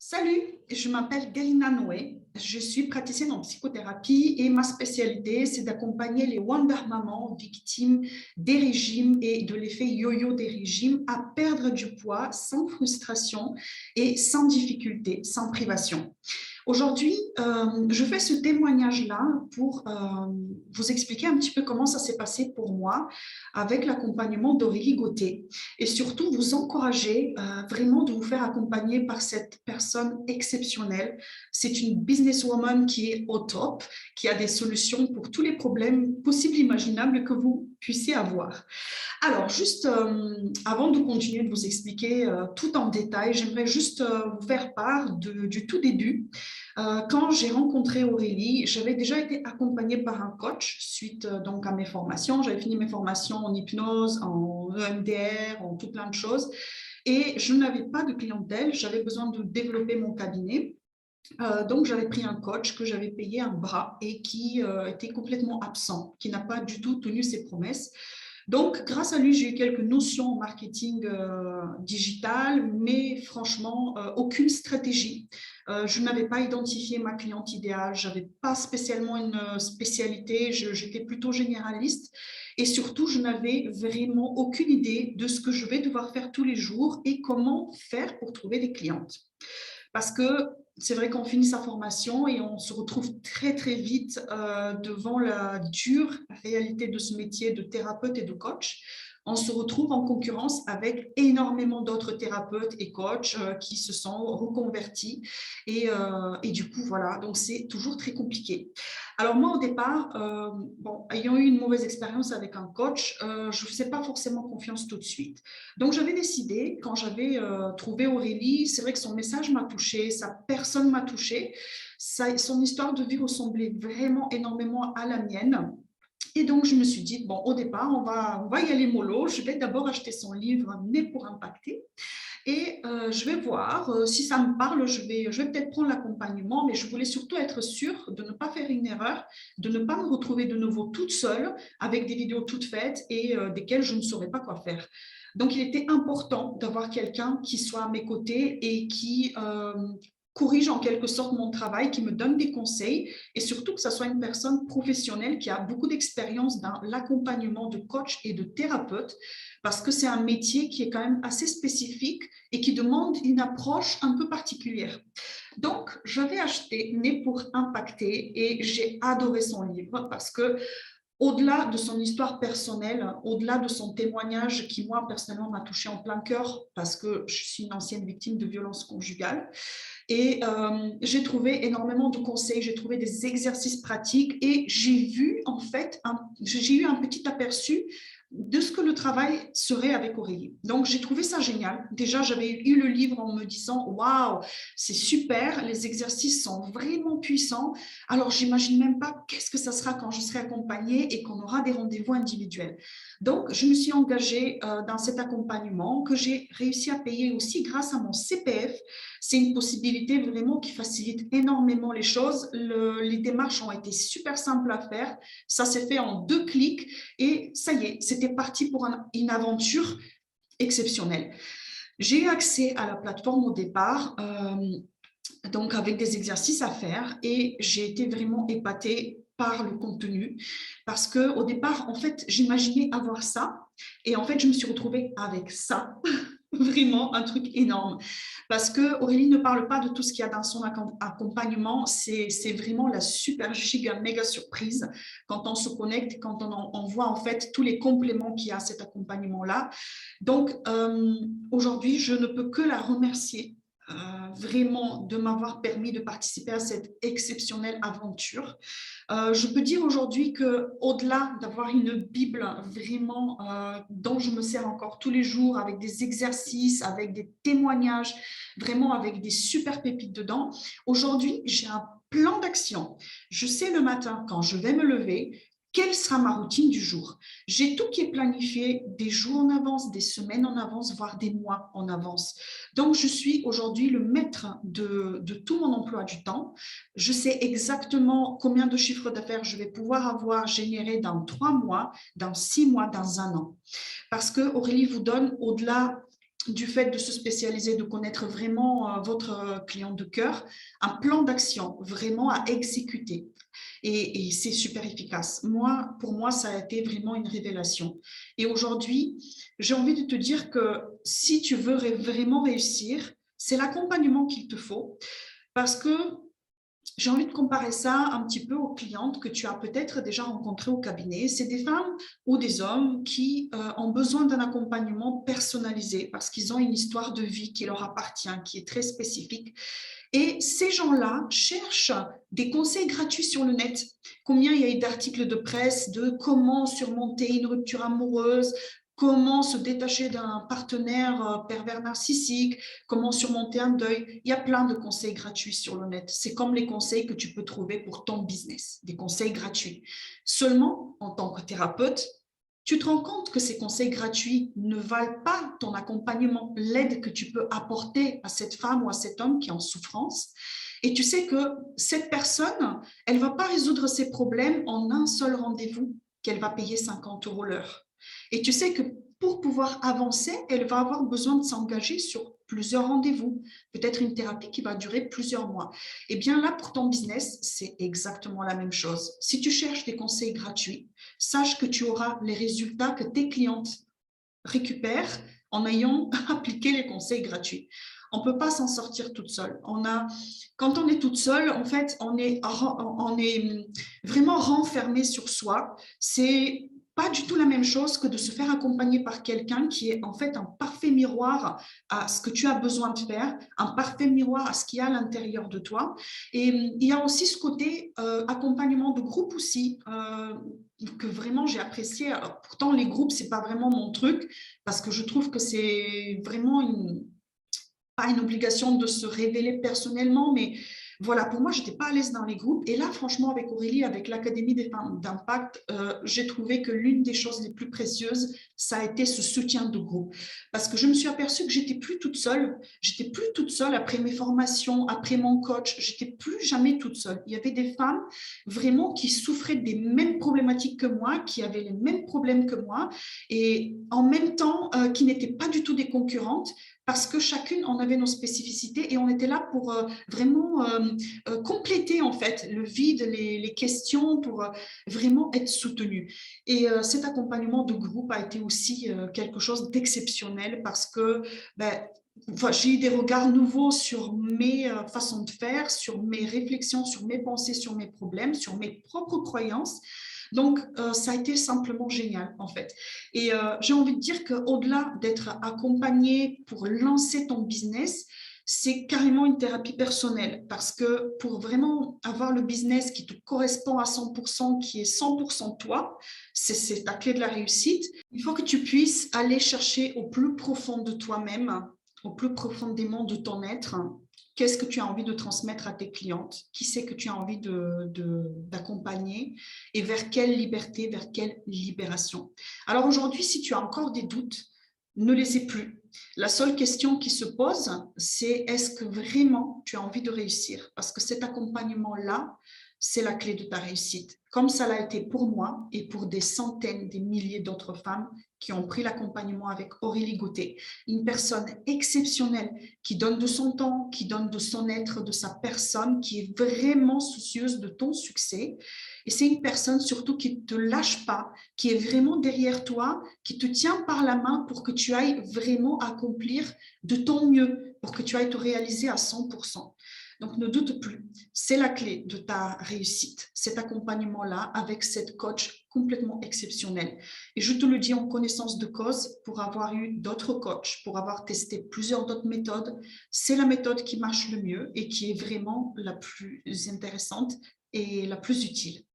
Salut, je m'appelle Galina Noé. Je suis praticienne en psychothérapie et ma spécialité, c'est d'accompagner les Wonder Mamans victimes des régimes et de l'effet yo-yo des régimes à perdre du poids sans frustration et sans difficulté, sans privation. Aujourd'hui, je fais ce témoignage-là pour vous expliquer un petit peu comment ça s'est passé pour moi avec l'accompagnement d'Aurélie Gauthier et surtout vous encourager vraiment de vous faire accompagner par cette personne exceptionnelle. C'est une businesswoman qui est au top, qui a des solutions pour tous les problèmes possibles et imaginables que vous puissiez avoir. Alors, juste avant de continuer de vous expliquer tout en détail, j'aimerais juste vous faire part du tout début. Quand j'ai rencontré Aurélie, j'avais déjà été accompagnée par un coach suite donc à mes formations. J'avais fini mes formations en hypnose, en EMDR, en tout plein de choses. Et je n'avais pas de clientèle, j'avais besoin de développer mon cabinet. Donc, j'avais pris un coach que j'avais payé un bras et qui était complètement absent, qui n'a pas du tout tenu ses promesses. Donc, grâce à lui, j'ai eu quelques notions en marketing digital, mais franchement, aucune stratégie. Je n'avais pas identifié ma cliente idéale, je n'avais pas spécialement une spécialité, j'étais plutôt généraliste. Et surtout, je n'avais vraiment aucune idée de ce que je vais devoir faire tous les jours et comment faire pour trouver des clientes. Parce que c'est vrai qu'on finit sa formation et on se retrouve très, très vite devant la dure réalité de ce métier de thérapeute et de coach. On se retrouve en concurrence avec énormément d'autres thérapeutes et coachs qui se sont reconvertis. Et du coup, voilà, donc c'est toujours très compliqué. Alors moi, au départ, ayant eu une mauvaise expérience avec un coach, je ne faisais pas forcément confiance tout de suite. Donc, j'avais décidé, quand j'avais trouvé Aurélie, c'est vrai que son message m'a touchée, sa personne m'a touchée, son histoire de vie ressemblait vraiment énormément à la mienne. Et donc, je me suis dit, bon, au départ, on va y aller mollo. Je vais d'abord acheter son livre Né pour impacter. Et je vais voir si ça me parle, je vais peut-être prendre l'accompagnement, mais je voulais surtout être sûre de ne pas faire une erreur, de ne pas me retrouver de nouveau toute seule avec des vidéos toutes faites et desquelles je ne saurais pas quoi faire. Donc, il était important d'avoir quelqu'un qui soit à mes côtés et qui corrige en quelque sorte mon travail, qui me donne des conseils et surtout que ce soit une personne professionnelle qui a beaucoup d'expérience dans l'accompagnement de coach et de thérapeute parce que c'est un métier qui est quand même assez spécifique et qui demande une approche un peu particulière. Donc, j'avais acheté Né pour impacter et j'ai adoré son livre parce que au-delà de son histoire personnelle, au-delà de son témoignage qui, moi, personnellement, m'a touché en plein cœur parce que je suis une ancienne victime de violences conjugales. Et j'ai trouvé énormément de conseils, j'ai trouvé des exercices pratiques et j'ai vu, en fait, j'ai eu un petit aperçu de ce que le travail serait avec Aurélie. Donc, j'ai trouvé ça génial. Déjà, j'avais eu le livre en me disant, waouh, c'est super, les exercices sont vraiment puissants. Alors, j'imagine même pas qu'est-ce que ça sera quand je serai accompagnée et qu'on aura des rendez-vous individuels. Donc, je me suis engagée dans cet accompagnement que j'ai réussi à payer aussi grâce à mon CPF. C'est une possibilité vraiment qui facilite énormément les choses. Les démarches ont été super simples à faire. Ça s'est fait en 2 clics et ça y est, c'était parti pour une aventure exceptionnelle. J'ai eu accès à la plateforme au départ, donc avec des exercices à faire et j'ai été vraiment épatée par le contenu parce que au départ, en fait, j'imaginais avoir ça et en fait, je me suis retrouvée avec ça. Vraiment un truc énorme. Parce que Aurélie ne parle pas de tout ce qu'il y a dans son accompagnement. C'est vraiment la super giga méga surprise quand on se connecte, quand on voit en fait tous les compléments qu'il y a à cet accompagnement-là. Donc, aujourd'hui, je ne peux que la remercier vraiment de m'avoir permis de participer à cette exceptionnelle aventure. Je peux dire aujourd'hui qu'au-delà d'avoir une Bible vraiment dont je me sers encore tous les jours avec des exercices, avec des témoignages, vraiment avec des super pépites dedans, aujourd'hui j'ai un plan d'action. Je sais le matin quand je vais me lever, quelle sera ma routine du jour. J'ai tout qui est planifié des jours en avance, des semaines en avance, voire des mois en avance. Donc, je suis aujourd'hui le maître de tout mon emploi du temps. Je sais exactement combien de chiffres d'affaires je vais pouvoir avoir généré dans 3 mois, dans 6 mois, dans un an. Parce que Aurélie vous donne au-delà du fait de se spécialiser, de connaître vraiment votre client de cœur, un plan d'action vraiment à exécuter. Et c'est super efficace. Pour moi, ça a été vraiment une révélation. Et aujourd'hui, j'ai envie de te dire que si tu veux vraiment réussir, c'est l'accompagnement qu'il te faut parce que j'ai envie de comparer ça un petit peu aux clientes que tu as peut-être déjà rencontrées au cabinet. C'est des femmes ou des hommes qui ont besoin d'un accompagnement personnalisé parce qu'ils ont une histoire de vie qui leur appartient, qui est très spécifique. Et ces gens-là cherchent des conseils gratuits sur le net. Combien il y a eu d'articles de presse de comment surmonter une rupture amoureuse, comment se détacher d'un partenaire pervers narcissique, comment surmonter un deuil. Il y a plein de conseils gratuits sur le net. C'est comme les conseils que tu peux trouver pour ton business, des conseils gratuits. Seulement, en tant que thérapeute, tu te rends compte que ces conseils gratuits ne valent pas ton accompagnement, l'aide que tu peux apporter à cette femme ou à cet homme qui est en souffrance. Et tu sais que cette personne, elle ne va pas résoudre ses problèmes en un seul rendez-vous qu'elle va payer 50 € l'heure. Et tu sais que pour pouvoir avancer, elle va avoir besoin de s'engager sur plusieurs rendez-vous, peut-être une thérapie qui va durer plusieurs mois. Et bien là, pour ton business, c'est exactement la même chose. Si tu cherches des conseils gratuits, sache que tu auras les résultats que tes clientes récupèrent en ayant appliqué les conseils gratuits. On ne peut pas s'en sortir toute seule. Quand on est toute seule, en fait, on est vraiment renfermé sur soi. C'est pas du tout la même chose que de se faire accompagner par quelqu'un qui est en fait un parfait miroir à ce que tu as besoin de faire, un parfait miroir à ce qu'il y a à l'intérieur de toi. Et il y a aussi ce côté accompagnement de groupe aussi, que vraiment j'ai apprécié. Alors, pourtant, les groupes, c'est pas vraiment mon truc parce que je trouve que c'est vraiment pas une obligation de se révéler personnellement, mais voilà, pour moi, je n'étais pas à l'aise dans les groupes. Et là, franchement, avec Aurélie, avec l'Académie des femmes d'impact, j'ai trouvé que l'une des choses les plus précieuses, ça a été ce soutien de groupe. Parce que je me suis aperçue que j'étais plus toute seule. J'étais plus toute seule après mes formations, après mon coach. J'étais plus jamais toute seule. Il y avait des femmes vraiment qui souffraient des mêmes problématiques que moi, qui avaient les mêmes problèmes que moi, et en même temps, qui n'étaient pas du tout des concurrentes, parce que chacune en avait nos spécificités et on était là pour vraiment compléter en fait le vide, les questions pour vraiment être soutenue. Et cet accompagnement de groupe a été aussi quelque chose d'exceptionnel parce que j'ai eu des regards nouveaux sur mes façons de faire, sur mes réflexions, sur mes pensées, sur mes problèmes, sur mes propres croyances. Donc, ça a été simplement génial, en fait. Et j'ai envie de dire qu'au-delà d'être accompagné pour lancer ton business, c'est carrément une thérapie personnelle parce que pour vraiment avoir le business qui te correspond à 100%, qui est 100% toi, c'est ta clé de la réussite. Il faut que tu puisses aller chercher au plus profond de toi-même, au plus profondément de ton être. Qu'est-ce que tu as envie de transmettre à tes clientes? Qui c'est que tu as envie d'accompagner? Et vers quelle liberté, vers quelle libération? Alors aujourd'hui, si tu as encore des doutes, ne les aie plus. La seule question qui se pose, c'est est-ce que vraiment tu as envie de réussir? Parce que cet accompagnement-là, c'est la clé de ta réussite. Comme ça l'a été pour moi et pour des centaines, des milliers d'autres femmes qui ont pris l'accompagnement avec Aurélie Gauthier, une personne exceptionnelle qui donne de son temps, qui donne de son être, de sa personne, qui est vraiment soucieuse de ton succès. Et c'est une personne surtout qui ne te lâche pas, qui est vraiment derrière toi, qui te tient par la main pour que tu ailles vraiment accomplir de ton mieux, pour que tu ailles te réaliser à 100%. Donc, ne doute plus, c'est la clé de ta réussite, cet accompagnement-là avec cette coach complètement exceptionnelle. Et je te le dis en connaissance de cause, pour avoir eu d'autres coachs, pour avoir testé plusieurs d'autres méthodes, c'est la méthode qui marche le mieux et qui est vraiment la plus intéressante et la plus utile.